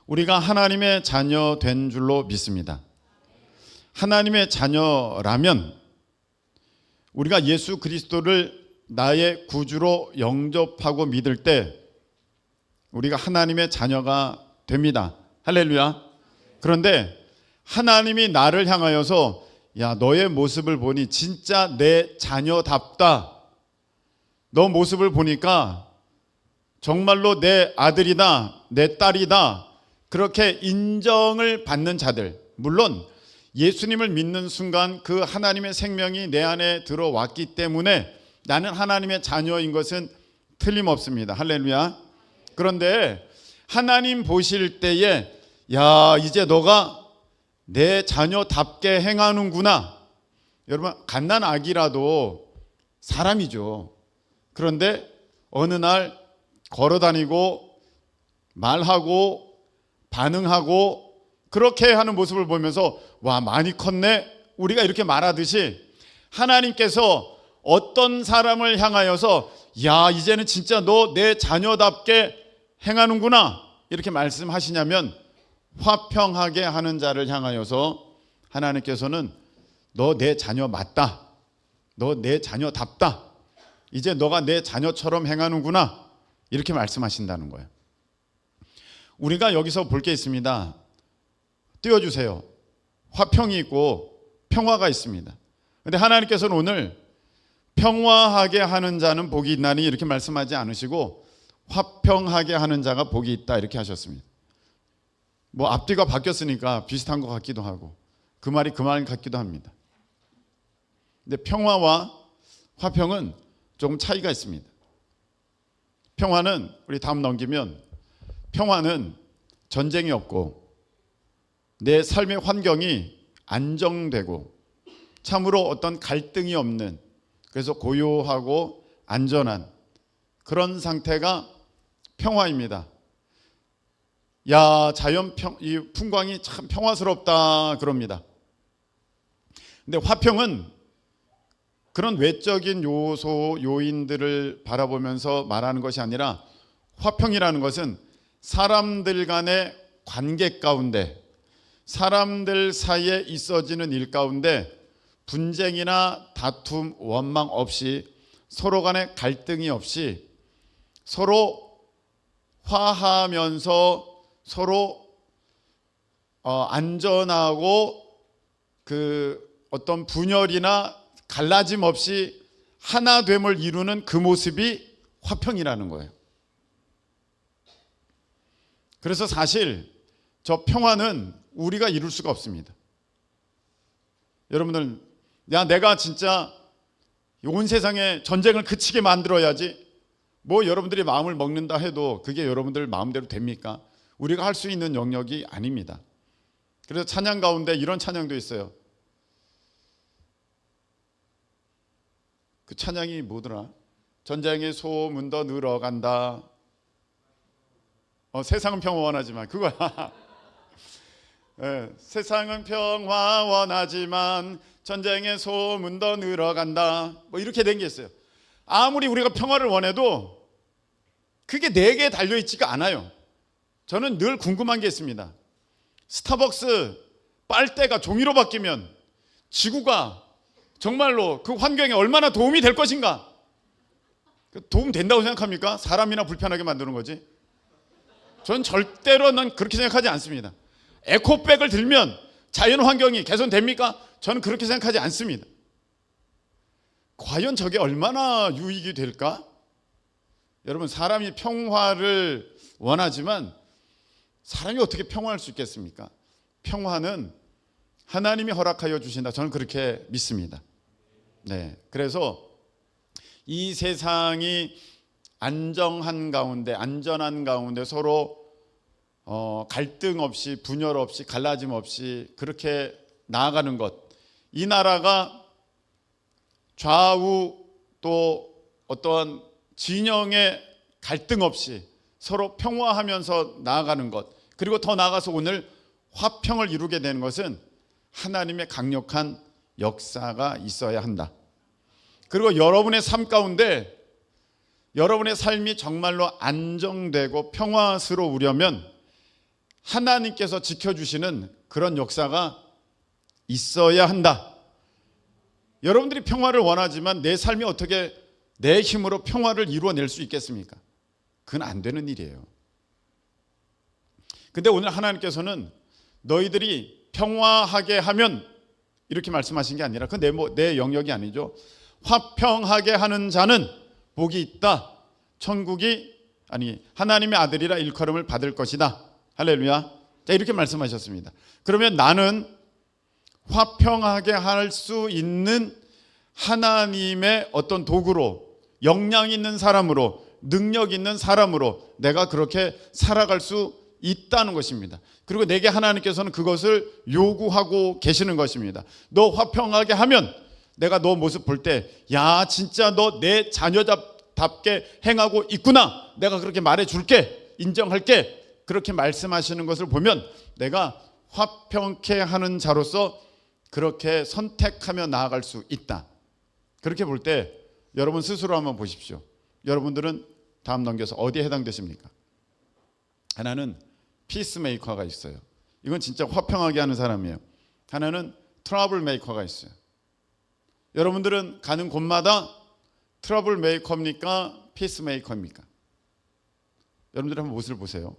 우리가 하나님의 자녀 된 줄로 믿습니다. 하나님의 자녀라면 우리가 예수 그리스도를 나의 구주로 영접하고 믿을 때 우리가 하나님의 자녀가 됩니다. 할렐루야. 그런데 하나님이 나를 향하여서 야, 너의 모습을 보니 진짜 내 자녀답다. 너 모습을 보니까 정말로 내 아들이다, 내 딸이다. 그렇게 인정을 받는 자들, 물론 예수님을 믿는 순간 그 하나님의 생명이 내 안에 들어왔기 때문에 나는 하나님의 자녀인 것은 틀림없습니다. 할렐루야. 그런데 하나님 보실 때에 야, 이제 너가 내 자녀답게 행하는구나. 여러분, 갓난 아기라도 사람이죠. 그런데 어느 날 걸어다니고 말하고 반응하고 그렇게 하는 모습을 보면서 와, 많이 컸네. 우리가 이렇게 말하듯이 하나님께서 어떤 사람을 향하여서 야, 이제는 진짜 너 내 자녀답게 행하는구나 이렇게 말씀하시냐면 화평하게 하는 자를 향하여서 하나님께서는 너 내 자녀 맞다. 너 내 자녀답다. 이제 너가 내 자녀처럼 행하는구나 이렇게 말씀하신다는 거예요. 우리가 여기서 볼 게 있습니다. 띄워주세요. 화평이 있고 평화가 있습니다. 그런데 하나님께서는 오늘 평화하게 하는 자는 복이 있나니 이렇게 말씀하지 않으시고 화평하게 하는 자가 복이 있다 이렇게 하셨습니다. 뭐 앞뒤가 바뀌었으니까 비슷한 것 같기도 하고 그 말이 그 말 같기도 합니다. 근데 평화와 화평은 조금 차이가 있습니다. 평화는 우리 다음 넘기면 평화는 전쟁이 없고 내 삶의 환경이 안정되고 참으로 어떤 갈등이 없는 그래서 고요하고 안전한 그런 상태가 평화입니다. 야, 이 풍광이 참 평화스럽다 그럽니다. 근데 화평은 그런 외적인 요소, 요인들을 바라보면서 말하는 것이 아니라 화평이라는 것은 사람들 간의 관계 가운데 사람들 사이에 있어지는 일 가운데 분쟁이나 다툼, 원망 없이 서로 간의 갈등이 없이 서로 화하면서 서로 안전하고 그 어떤 분열이나 갈라짐 없이 하나됨을 이루는 그 모습이 화평이라는 거예요. 그래서 사실 저 평화는 우리가 이룰 수가 없습니다. 여러분들, 야, 내가 진짜 온 세상에 전쟁을 그치게 만들어야지. 뭐 여러분들이 마음을 먹는다 해도 그게 여러분들 마음대로 됩니까? 우리가 할 수 있는 영역이 아닙니다. 그래서 찬양 가운데 이런 찬양도 있어요. 그 찬양이 뭐더라? 전쟁의 소문 더 늘어간다. 세상은 평화 원하지만 그거야. 네, 세상은 평화 원하지만 전쟁의 소문 더 늘어간다. 뭐 이렇게 된 게 있어요. 아무리 우리가 평화를 원해도 그게 내게 달려있지가 않아요. 저는 늘 궁금한 게 있습니다. 스타벅스 빨대가 종이로 바뀌면 지구가 정말로 그 환경에 얼마나 도움이 될 것인가? 도움 된다고 생각합니까? 사람이나 불편하게 만드는 거지. 전 절대로 난 그렇게 생각하지 않습니다. 에코백을 들면 자연 환경이 개선됩니까? 저는 그렇게 생각하지 않습니다. 과연 저게 얼마나 유익이 될까? 여러분, 사람이 평화를 원하지만 사람이 어떻게 평화할 수 있겠습니까? 평화는 하나님이 허락하여 주신다. 저는 그렇게 믿습니다. 네, 그래서 이 세상이 안정한 가운데, 안전한 가운데 서로 갈등 없이, 분열 없이, 갈라짐 없이 그렇게 나아가는 것. 이 나라가 좌우 또 어떠한 진영의 갈등 없이 서로 평화하면서 나아가는 것. 그리고 더 나아가서 오늘 화평을 이루게 되는 것은 하나님의 강력한 역사가 있어야 한다. 그리고 여러분의 삶 가운데 여러분의 삶이 정말로 안정되고 평화스러우려면 하나님께서 지켜주시는 그런 역사가 있어야 한다. 여러분들이 평화를 원하지만 내 삶이 어떻게 내 힘으로 평화를 이루어낼 수 있겠습니까? 그건 안 되는 일이에요. 근데 오늘 하나님께서는 너희들이 평화하게 하면 이렇게 말씀하신 게 아니라 그건 내 영역이 아니죠. 화평하게 하는 자는 복이 있다. 하나님의 아들이라 일컬음을 받을 것이다. 할렐루야. 자, 이렇게 말씀하셨습니다. 그러면 나는 화평하게 할 수 있는 하나님의 어떤 도구로, 역량 있는 사람으로, 능력 있는 사람으로 내가 그렇게 살아갈 수 있다는 것입니다. 그리고 내게 하나님께서는 그것을 요구하고 계시는 것입니다. 너 화평하게 하면 내가 너 모습 볼 때, 야, 진짜 너 내 자녀답게 행하고 있구나. 내가 그렇게 말해줄게. 인정할게. 그렇게 말씀하시는 것을 보면 내가 화평케 하는 자로서 그렇게 선택하며 나아갈 수 있다. 그렇게 볼 때 여러분 스스로 한번 보십시오. 여러분들은 다음 넘겨서 어디에 해당되십니까? 하나는 피스메이커가 있어요. 이건 진짜 화평하게 하는 사람이에요. 하나는 트러블 메이커가 있어요. 여러분들은 가는 곳마다 트러블 메이커입니까? 피스메이커입니까? 여러분들 한번 모습을 보세요.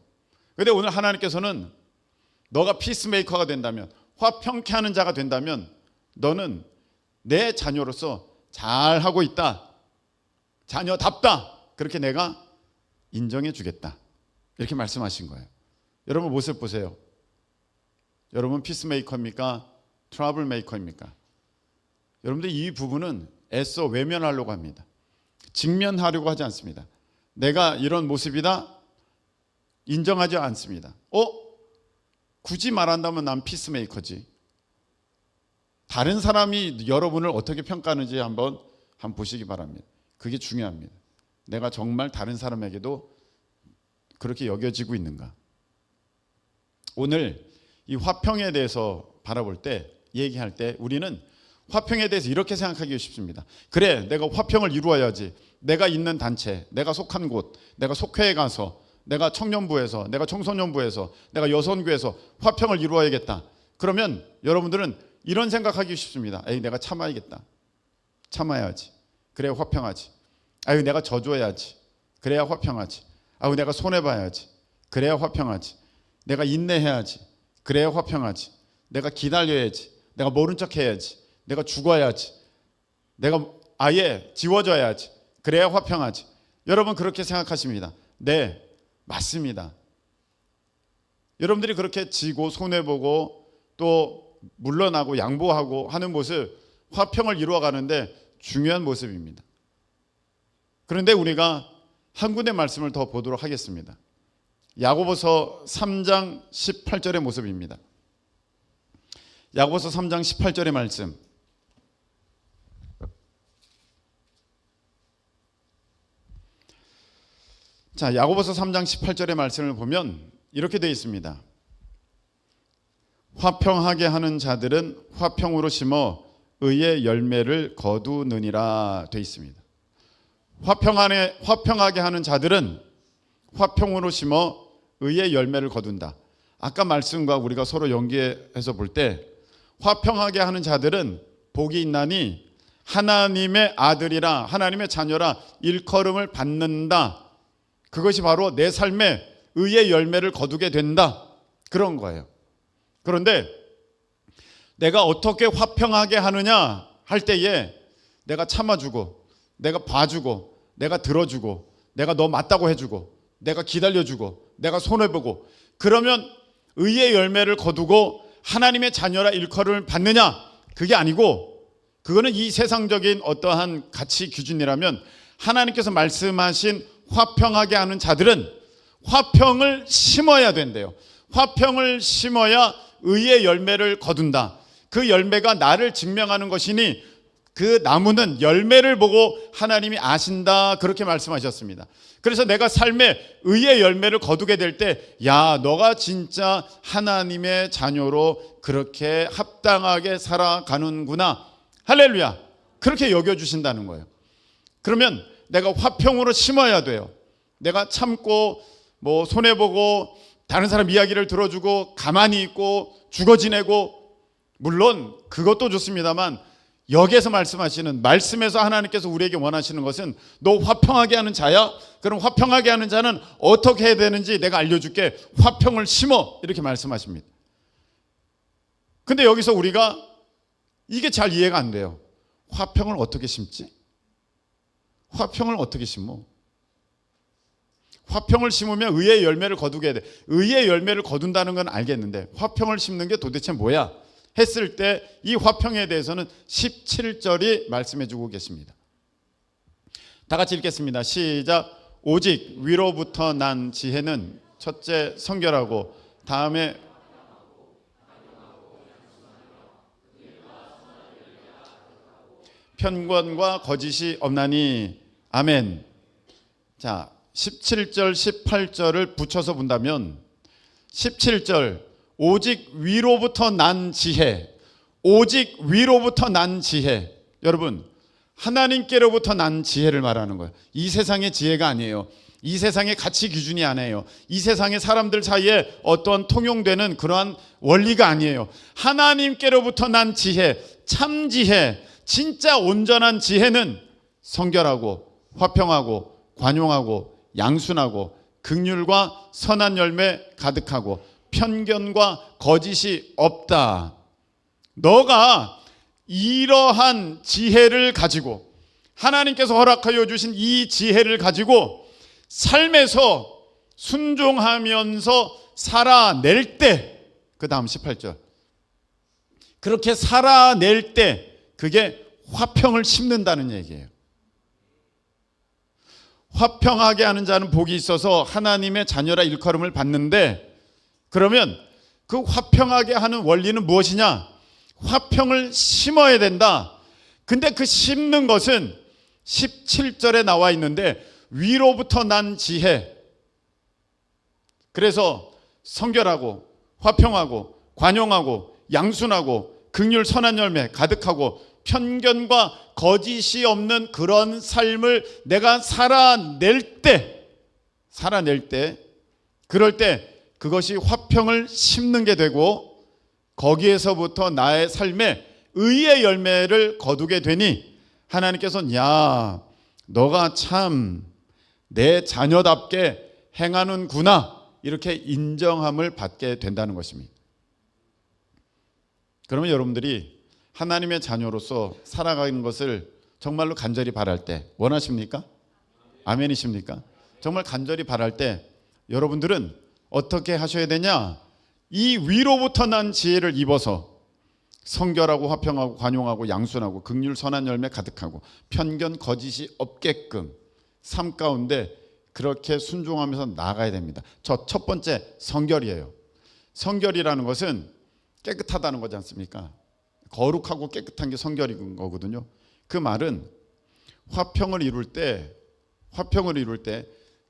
그런데 오늘 하나님께서는 너가 피스메이커가 된다면, 화평케 하는 자가 된다면 너는 내 자녀로서 잘하고 있다. 자녀답다. 그렇게 내가 인정해 주겠다. 이렇게 말씀하신 거예요. 여러분 모습 보세요. 여러분 피스메이커입니까? 트러블 메이커입니까? 여러분들 이 부분은 애써 외면하려고 합니다. 직면하려고 하지 않습니다. 내가 이런 모습이다 인정하지 않습니다. 굳이 말한다면 난 피스메이커지. 다른 사람이 여러분을 어떻게 평가하는지 한번 보시기 바랍니다. 그게 중요합니다. 내가 정말 다른 사람에게도 그렇게 여겨지고 있는가. 오늘 이 화평에 대해서 바라볼 때, 얘기할 때 우리는 화평에 대해서 이렇게 생각하기 쉽습니다. 그래, 내가 화평을 이루어야지. 내가 있는 단체, 내가 속한 곳, 내가 속회에 가서, 내가 청년부에서, 내가 청소년부에서, 내가 여선교에서 화평을 이루어야겠다. 그러면 여러분들은 이런 생각하기 쉽습니다. 에이, 내가 참아야겠다. 참아야지. 그래야 화평하지. 아유, 내가 져줘야지. 그래야 화평하지. 아유, 내가 손해봐야지. 그래야 화평하지. 내가 인내해야지. 그래야 화평하지. 내가 기다려야지. 내가 모른 척 해야지. 내가 죽어야지. 내가 아예 지워져야지. 그래야 화평하지. 여러분 그렇게 생각하십니다. 네, 맞습니다. 여러분들이 그렇게 지고 손해보고 또 물러나고 양보하고 하는 모습, 화평을 이루어가는데 중요한 모습입니다. 그런데 우리가 한 군데 말씀을 더 보도록 하겠습니다. 야고보서 3장 18절의 모습입니다. 야고보서 3장 18절의 말씀. 자, 야고보서 3장 18절의 말씀을 보면 이렇게 되어 있습니다. 화평하게 하는 자들은 화평으로 심어 의의 열매를 거두느니라 되어 있습니다. 화평하게 하는 자들은 화평으로 심어 의의 열매를 거둔다. 아까 말씀과 우리가 서로 연계해서 볼 때 화평하게 하는 자들은 복이 있나니 하나님의 아들이라, 하나님의 자녀라 일컬음을 받는다. 그것이 바로 내 삶에 의의 열매를 거두게 된다. 그런 거예요. 그런데 내가 어떻게 화평하게 하느냐 할 때에 내가 참아주고, 내가 봐주고, 내가 들어주고, 내가 너 맞다고 해주고, 내가 기다려주고, 내가 손해보고, 그러면 의의 열매를 거두고 하나님의 자녀라 일컬음을 받느냐? 그게 아니고, 그거는 이 세상적인 어떠한 가치 기준이라면 하나님께서 말씀하신 화평하게 하는 자들은 화평을 심어야 된대요. 화평을 심어야 의의 열매를 거둔다. 그 열매가 나를 증명하는 것이니 그 나무는 열매를 보고 하나님이 아신다. 그렇게 말씀하셨습니다. 그래서 내가 삶에 의의 열매를 거두게 될 때, 야, 너가 진짜 하나님의 자녀로 그렇게 합당하게 살아가는구나. 할렐루야. 그렇게 여겨주신다는 거예요. 그러면 내가 화평으로 심어야 돼요. 내가 참고 손해보고 다른 사람 이야기를 들어주고 가만히 있고 죽어 지내고, 물론 그것도 좋습니다만 여기에서 말씀하시는, 말씀에서 하나님께서 우리에게 원하시는 것은 너 화평하게 하는 자야? 그럼 화평하게 하는 자는 어떻게 해야 되는지 내가 알려줄게. 화평을 심어, 이렇게 말씀하십니다. 근데 여기서 우리가 이게 잘 이해가 안 돼요. 화평을 어떻게 심지? 화평을 어떻게 심어? 화평을 심으면 의의 열매를 거두게 돼. 의의 열매를 거둔다는 건 알겠는데 화평을 심는 게 도대체 뭐야? 했을 때 이 화평에 대해서는 17절이 말씀해 주고 계십니다. 다 같이 읽겠습니다. 시작. 오직 위로부터 난 지혜는 첫째 성결하고, 다음에 편견과 거짓이 없나니. 아멘. 자, 17절 18절을 붙여서 본다면 17절 오직 위로부터 난 지혜, 오직 위로부터 난 지혜. 여러분, 하나님께로부터 난 지혜를 말하는 거예요. 이 세상의 지혜가 아니에요. 이 세상의 가치 기준이 아니에요. 이 세상의 사람들 사이에 어떤 통용되는 그러한 원리가 아니에요. 하나님께로부터 난 지혜, 참 지혜, 진짜 온전한 지혜는 성결하고 화평하고 관용하고 양순하고 긍휼과 선한 열매 가득하고 편견과 거짓이 없다. 너가 이러한 지혜를 가지고, 하나님께서 허락하여 주신 이 지혜를 가지고 삶에서 순종하면서 살아낼 때, 그 다음 18절, 그렇게 살아낼 때 그게 화평을 심는다는 얘기예요. 화평하게 하는 자는 복이 있어서 하나님의 자녀라 일컬음을 받는데, 그러면 그 화평하게 하는 원리는 무엇이냐? 화평을 심어야 된다. 근데 그 심는 것은 17절에 나와 있는데 위로부터 난 지혜. 그래서 성결하고 화평하고 관용하고 양순하고 긍휼 선한 열매 가득하고 편견과 거짓이 없는 그런 삶을 내가 살아낼 때, 그럴 때 그것이 화평을 심는 게 되고, 거기에서부터 나의 삶에 의의 열매를 거두게 되니 하나님께서는 야, 너가 참 내 자녀답게 행하는구나, 이렇게 인정함을 받게 된다는 것입니다. 그러면 여러분들이 하나님의 자녀로서 살아가는 것을 정말로 간절히 바랄 때 원하십니까? 아멘이십니까? 정말 간절히 바랄 때 여러분들은 어떻게 하셔야 되냐? 이 위로부터 난 지혜를 입어서 성결하고 화평하고 관용하고 양순하고 긍휼 선한 열매 가득하고 편견 거짓이 없게끔 삶 가운데 그렇게 순종하면서 나아가야 됩니다. 첫 번째 성결이에요. 성결이라는 것은 깨끗하다는 거지 않습니까? 거룩하고 깨끗한 게 성결인 거거든요. 그 말은 화평을 이룰 때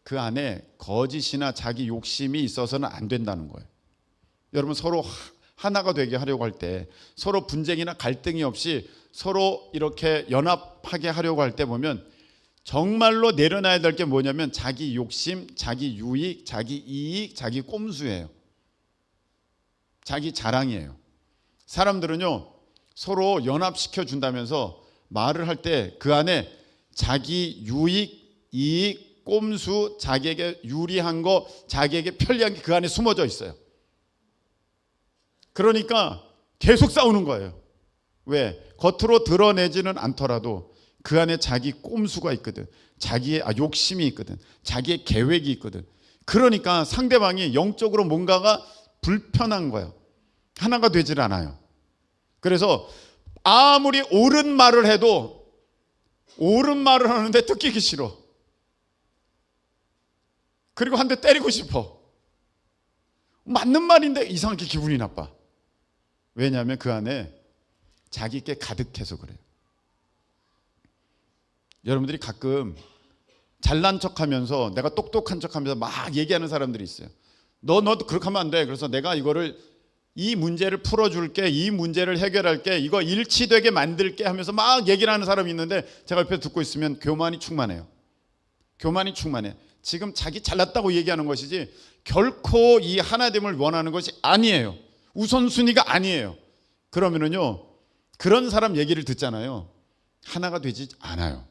그 안에 거짓이나 자기 욕심이 있어서는 안 된다는 거예요. 여러분, 서로 하나가 되게 하려고 할 때, 서로 분쟁이나 갈등이 없이 서로 이렇게 연합하게 하려고 할 때 보면 정말로 내려놔야 될 게 뭐냐면 자기 욕심, 자기 유익, 자기 이익, 자기 꼼수예요. 자기 자랑이에요. 사람들은요, 서로 연합시켜 준다면서 말을 할 때 그 안에 자기 유익, 이익, 꼼수, 자기에게 유리한 거, 자기에게 편리한 게 그 안에 숨어져 있어요. 그러니까 계속 싸우는 거예요. 왜? 겉으로 드러내지는 않더라도 그 안에 자기 꼼수가 있거든. 자기의 욕심이 있거든. 자기의 계획이 있거든. 그러니까 상대방이 영적으로 뭔가가 불편한 거예요. 하나가 되질 않아요. 그래서 아무리 옳은 말을 해도 옳은 말을 하는데 듣기기 싫어. 그리고 한 대 때리고 싶어. 맞는 말인데 이상하게 기분이 나빠. 왜냐하면 그 안에 자기 게 가득해서 그래요. 여러분들이 가끔 잘난 척하면서, 내가 똑똑한 척하면서 막 얘기하는 사람들이 있어요. 너 그렇게 하면 안 돼. 그래서 내가 이 문제를 풀어줄게, 이 문제를 해결할게, 이거 일치되게 만들게 하면서 막 얘기를 하는 사람이 있는데 제가 옆에 듣고 있으면 교만이 충만해요. 교만이 충만해. 지금 자기 잘났다고 얘기하는 것이지 결코 이 하나됨을 원하는 것이 아니에요. 우선순위가 아니에요. 그러면은요, 그런 사람 얘기를 듣잖아요. 하나가 되지 않아요.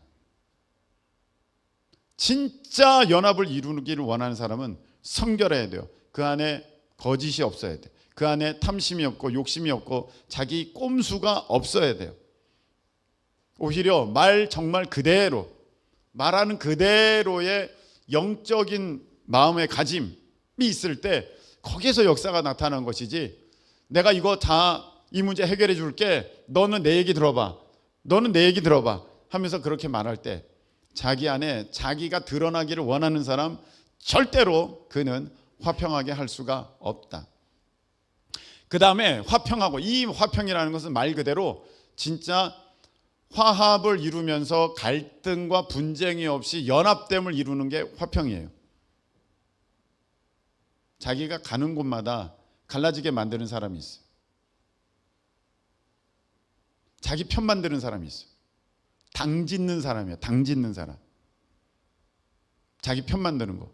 진짜 연합을 이루기를 원하는 사람은 성결해야 돼요. 그 안에 거짓이 없어야 돼. 그 안에 탐심이 없고 욕심이 없고 자기 꼼수가 없어야 돼요. 오히려 정말 그대로 말하는 그대로의 영적인 마음의 가짐이 있을 때 거기에서 역사가 나타나는 것이지, 내가 이거 다 이 문제 해결해 줄게, 너는 내 얘기 들어봐, 너는 내 얘기 들어봐 하면서 그렇게 말할 때 자기 안에 자기가 드러나기를 원하는 사람 절대로 그는 화평하게 할 수가 없다. 그 다음에 화평하고, 이 화평이라는 것은 말 그대로 진짜 화합을 이루면서 갈등과 분쟁이 없이 연합됨을 이루는 게 화평이에요. 자기가 가는 곳마다 갈라지게 만드는 사람이 있어요. 자기 편 만드는 사람이 있어요. 당 짓는 사람이에요. 당 짓는 사람. 자기 편 만드는 거.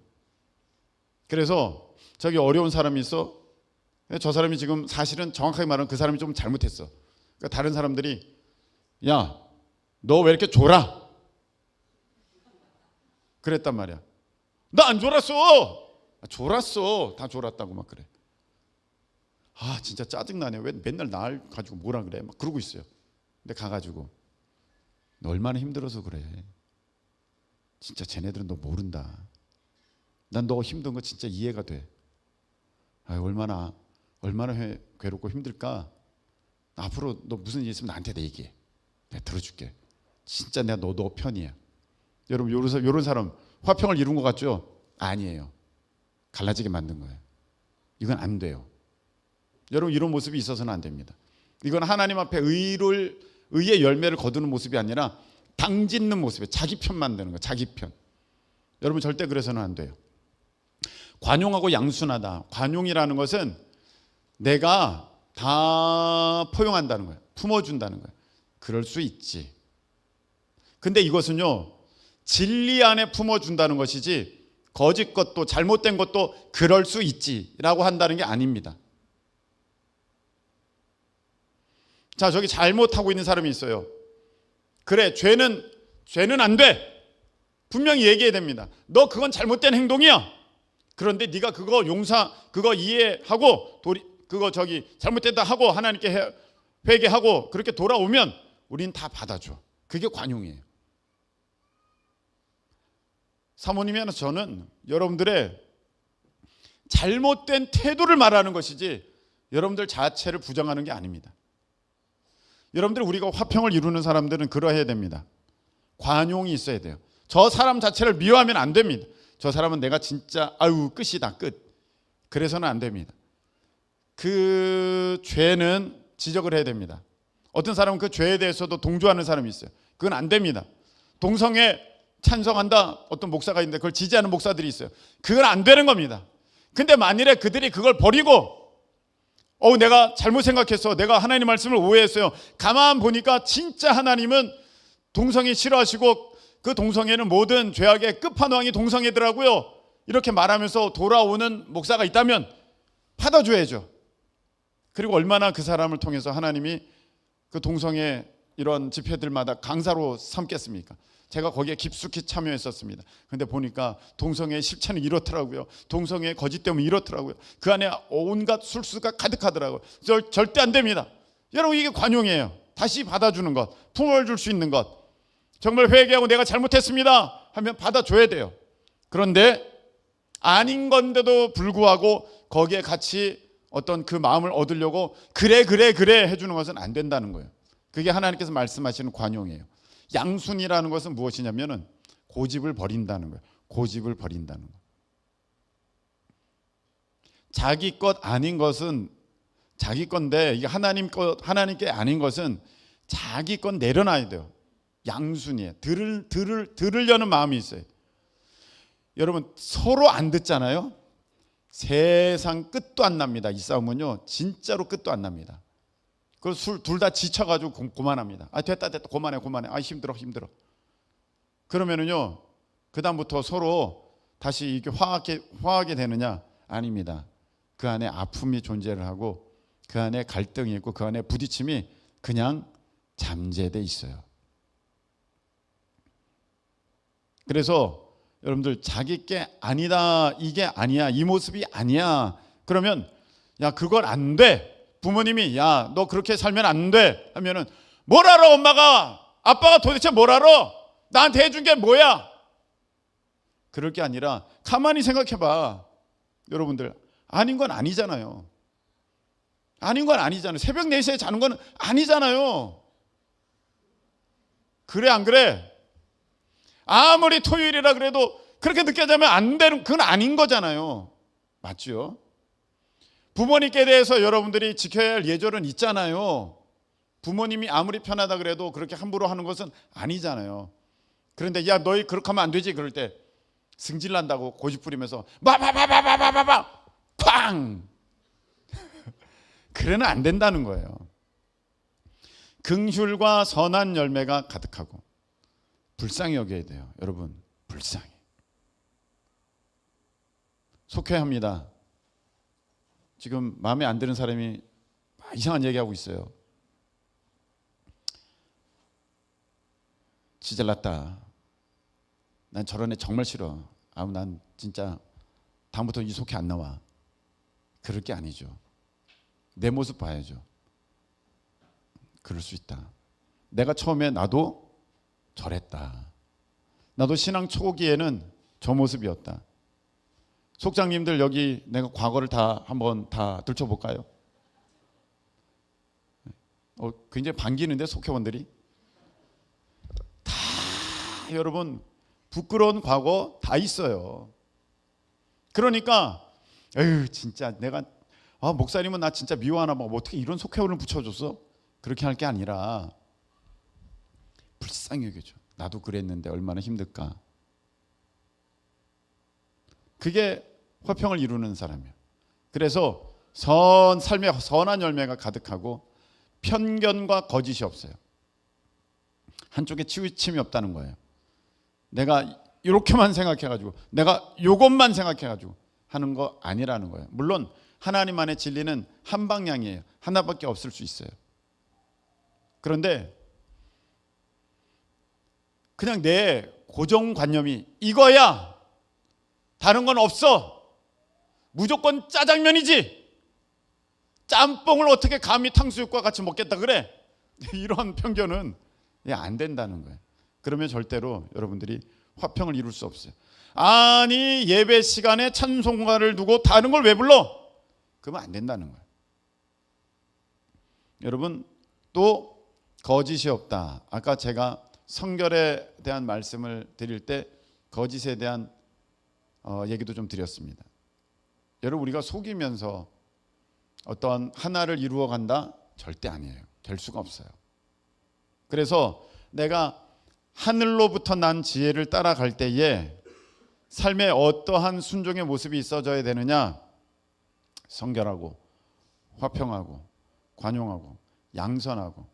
그래서 저기 어려운 사람이 있어. 저 사람이 지금 사실은 정확하게 말하면 그 사람이 좀 잘못했어. 그러니까 다른 사람들이 야, 너 왜 이렇게 졸아? 그랬단 말이야. 나 안 졸았어. 졸았어. 다 졸았다고 막 그래. 아, 진짜 짜증나네. 왜 맨날 날 가지고 뭐라 그래? 막 그러고 있어요. 근데 가가지고 너 얼마나 힘들어서 그래. 진짜 쟤네들은 너 모른다. 난 너 힘든 거 진짜 이해가 돼. 아, 얼마나 괴롭고 힘들까. 앞으로 너 무슨 일 있으면 나한테 얘기해. 내가 들어줄게. 진짜 내가 너 편이야. 여러분, 이런 사람 화평을 이룬 것 같죠? 아니에요. 갈라지게 만든 거예요. 이건 안 돼요. 여러분, 이런 모습이 있어서는 안 됩니다. 이건 하나님 앞에 의의 열매를 거두는 모습이 아니라 당 짓는 모습이에요. 자기 편 만드는 거예요. 자기 편. 여러분, 절대 그래서는 안 돼요. 관용하고 양순하다. 관용이라는 것은 내가 다 포용한다는 거예요. 품어준다는 거예요. 그럴 수 있지. 근데 이것은요, 진리 안에 품어준다는 것이지 거짓 것도 잘못된 것도 그럴 수 있지라고 한다는 게 아닙니다. 자, 저기 잘못하고 있는 사람이 있어요. 그래, 죄는 안 돼. 분명히 얘기해야 됩니다. 너 그건 잘못된 행동이야. 그런데 네가 그거 이해하고 그거 잘못됐다 하고 하나님께 회개하고 그렇게 돌아오면 우린 다 받아줘. 그게 관용이에요. 사모님이 하나, 저는 여러분들의 잘못된 태도를 말하는 것이지 여러분들 자체를 부정하는 게 아닙니다. 여러분들, 우리가 화평을 이루는 사람들은 그러해야 됩니다. 관용이 있어야 돼요. 저 사람 자체를 미워하면 안 됩니다. 저 사람은 내가 진짜 끝이다, 끝. 그래서는 안 됩니다. 그 죄는 지적을 해야 됩니다. 어떤 사람은 그 죄에 대해서도 동조하는 사람이 있어요. 그건 안 됩니다. 동성애 찬성한다 어떤 목사가 있는데 그걸 지지하는 목사들이 있어요. 그건 안 되는 겁니다. 근데 만일에 그들이 그걸 버리고 내가 잘못 생각했어, 내가 하나님 말씀을 오해했어요, 가만 보니까 진짜 하나님은 동성애 싫어하시고 그 동성애는 모든 죄악의 끝판왕이 동성애더라고요, 이렇게 말하면서 돌아오는 목사가 있다면 받아줘야죠. 그리고 얼마나 그 사람을 통해서 하나님이 그 동성애 이런 집회들마다 강사로 삼겠습니까? 제가 거기에 깊숙이 참여했었습니다. 근데 보니까 동성애의 실체는 이렇더라고요. 동성애의 거짓 때문에 이렇더라고요. 그 안에 온갖 술수가 가득하더라고요. 절대 안 됩니다. 여러분, 이게 관용이에요. 다시 받아주는 것, 품어줄 수 있는 것. 정말 회개하고 내가 잘못했습니다 하면 받아줘야 돼요. 그런데 아닌 건데도 불구하고 거기에 같이 어떤 그 마음을 얻으려고 그래 해주는 것은 안 된다는 거예요. 그게 하나님께서 말씀하시는 관용이에요. 양순이라는 것은 무엇이냐면은 고집을 버린다는 거예요. 고집을 버린다는 거. 자기 것 아닌 것은 자기 건데, 이게 하나님께 아닌 것은 자기 건 내려놔야 돼요. 양순이에요. 들으려는 마음이 있어요. 여러분, 서로 안 듣잖아요. 세상 끝도 안 납니다. 이 싸움은요, 진짜로 끝도 안 납니다. 그 둘 다 지쳐가지고 고만합니다. 됐다 고만해. 힘들어. 그러면은요, 그 다음부터 서로 다시 이렇게 화하게 되느냐? 아닙니다. 그 안에 아픔이 존재를 하고 그 안에 갈등이 있고 그 안에 부딪힘이 그냥 잠재돼 있어요. 그래서 여러분들 자기 게 아니다, 이게 아니야, 이 모습이 아니야, 그러면 야 그걸 안 돼. 부모님이 야 너 그렇게 살면 안 돼 하면은 뭘 알아 엄마가 아빠가 도대체 뭘 알아? 나한테 해준 게 뭐야? 그럴 게 아니라 가만히 생각해봐. 여러분들 아닌 건 아니잖아요. 아닌 건 아니잖아요. 새벽 4시에 자는 건 아니잖아요. 그래 안 그래? 아무리 토요일이라 그래도 그렇게 늦게 자면 안 되는, 그건 아닌 거잖아요. 맞죠? 부모님께 대해서 여러분들이 지켜야 할 예절은 있잖아요. 부모님이 아무리 편하다 그래도 그렇게 함부로 하는 것은 아니잖아요. 그런데 야 너희 그렇게 하면 안 되지 그럴 때 승질 난다고 고집 부리면서 마바바바바바바바 팡 그래는 안 된다는 거예요. 긍휼과 선한 열매가 가득하고 불쌍히 여겨야 돼요. 여러분 불쌍히 속해야 합니다. 지금 마음에 안 드는 사람이 이상한 얘기하고 있어요. 지잘났다. 난 저런 애 정말 싫어. 난 진짜 다음부터 이 속해 안 나와. 그럴 게 아니죠. 내 모습 봐야죠. 그럴 수 있다. 내가 처음에 나도 저랬다. 나도 신앙 초기에는 저 모습이었다. 속장님들 여기 내가 과거를 다 한번 다 들춰볼까요? 굉장히 반기는데 속회원들이 다 여러분 부끄러운 과거 다 있어요. 그러니까 에휴 진짜 내가 목사님은 나 진짜 미워하나 봐. 뭐 어떻게 이런 속회원을 붙여줬어? 그렇게 할 게 아니라 불쌍히 여겨줘. 나도 그랬는데 얼마나 힘들까. 그게 화평을 이루는 사람이에요. 그래서 삶의 선한 열매가 가득하고 편견과 거짓이 없어요. 한쪽에 치우침이 없다는 거예요. 내가 이렇게만 생각해가지고 내가 이것만 생각해가지고 하는 거 아니라는 거예요. 물론 하나님만의 진리는 한 방향이에요. 하나밖에 없을 수 있어요. 그런데 그냥 내 고정관념이 이거야, 다른 건 없어, 무조건 짜장면이지, 짬뽕을 어떻게 감히 탕수육과 같이 먹겠다 그래, 이런 편견은 안 된다는 거예요. 그러면 절대로 여러분들이 화평을 이룰 수 없어요. 아니 예배 시간에 찬송가를 두고 다른 걸 왜 불러? 그러면 안 된다는 거예요. 여러분 또 거짓이 없다. 아까 제가 성결에 대한 말씀을 드릴 때 거짓에 대한 얘기도 좀 드렸습니다. 여러분 우리가 속이면서 어떤 하나를 이루어 간다? 절대 아니에요. 될 수가 없어요. 그래서 내가 하늘로부터 난 지혜를 따라갈 때에 삶에 어떠한 순종의 모습이 있어져야 되느냐? 성결하고 화평하고 관용하고 양선하고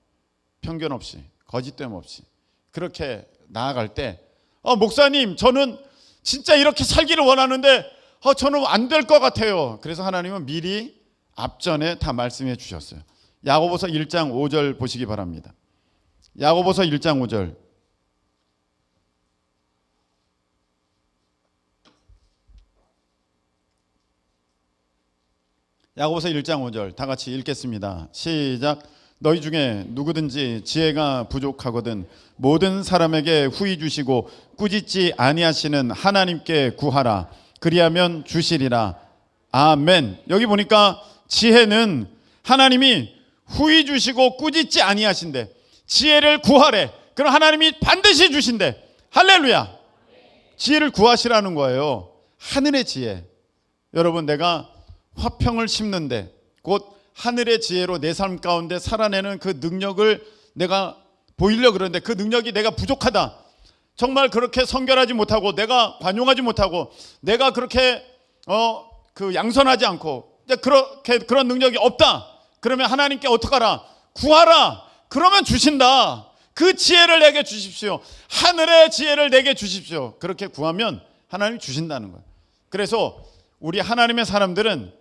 편견 없이 거짓됨 없이 그렇게 나아갈 때 목사님 저는 진짜 이렇게 살기를 원하는데 저는 안 될 것 같아요. 그래서 하나님은 미리 앞전에 다 말씀해 주셨어요. 야고보서 1장 5절 보시기 바랍니다. 야고보서 1장 5절. 야고보서 1장 5절 다 같이 읽겠습니다. 시작. 너희 중에 누구든지 지혜가 부족하거든 모든 사람에게 후히 주시고 꾸짖지 아니하시는 하나님께 구하라. 그리하면 주시리라. 아멘. 여기 보니까 지혜는 하나님이 후히 주시고 꾸짖지 아니하신대. 지혜를 구하래. 그럼 하나님이 반드시 주신대. 할렐루야. 지혜를 구하시라는 거예요. 하늘의 지혜. 여러분 내가 화평을 심는데 곧 하늘의 지혜로 내 삶 가운데 살아내는 그 능력을 내가 보이려고 그러는데 그 능력이 내가 부족하다. 정말 그렇게 성결하지 못하고 내가 관용하지 못하고 내가 그렇게 양선하지 않고 그렇게 그런 능력이 없다. 그러면 하나님께 어떡하라? 구하라. 그러면 주신다. 그 지혜를 내게 주십시오. 하늘의 지혜를 내게 주십시오. 그렇게 구하면 하나님이 주신다는 거예요. 그래서 우리 하나님의 사람들은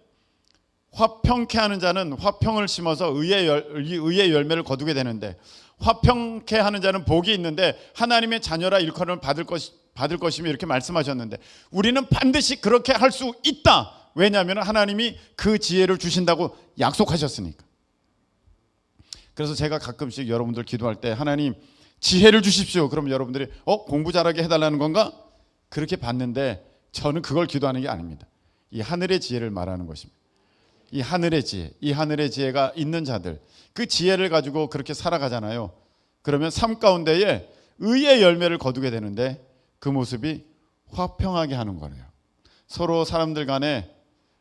화평케 하는 자는 화평을 심어서 의의 열매를 거두게 되는데, 화평케 하는 자는 복이 있는데 하나님의 자녀라 일컬음을 받을 것이며 이렇게 말씀하셨는데, 우리는 반드시 그렇게 할 수 있다. 왜냐하면 하나님이 그 지혜를 주신다고 약속하셨으니까. 그래서 제가 가끔씩 여러분들 기도할 때 하나님 지혜를 주십시오. 그럼 여러분들이 공부 잘하게 해달라는 건가? 그렇게 받는데 저는 그걸 기도하는 게 아닙니다. 이 하늘의 지혜를 말하는 것입니다. 이 하늘의 지혜, 이 하늘의 지혜가 있는 자들, 그 지혜를 가지고 그렇게 살아가잖아요. 그러면 삶 가운데에 의의 열매를 거두게 되는데, 그 모습이 화평하게 하는 거예요. 서로 사람들 간에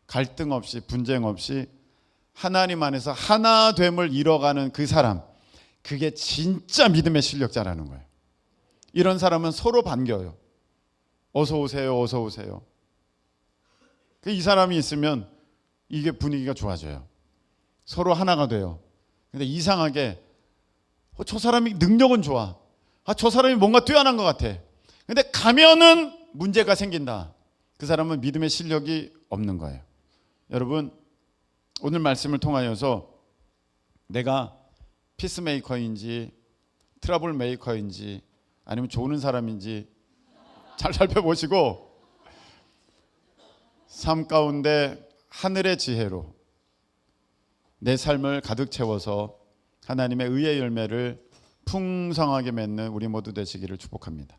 갈등 없이, 분쟁 없이 하나님 안에서 하나됨을 이뤄가는 그 사람, 그게 진짜 믿음의 실력자라는 거예요. 이런 사람은 서로 반겨요. 어서 오세요, 어서 오세요. 이 사람이 있으면 이게 분위기가 좋아져요. 서로 하나가 돼요. 근데 이상하게 저 사람이 능력은 좋아, 저 사람이 뭔가 뛰어난 것 같아. 근데 가면은 문제가 생긴다. 그 사람은 믿음의 실력이 없는 거예요. 여러분, 오늘 말씀을 통하여서 내가 피스메이커인지 트러블 메이커인지 아니면 조는 사람인지 잘 살펴보시고, 삶 가운데 하늘의 지혜로 내 삶을 가득 채워서 하나님의 의의 열매를 풍성하게 맺는 우리 모두 되시기를 축복합니다.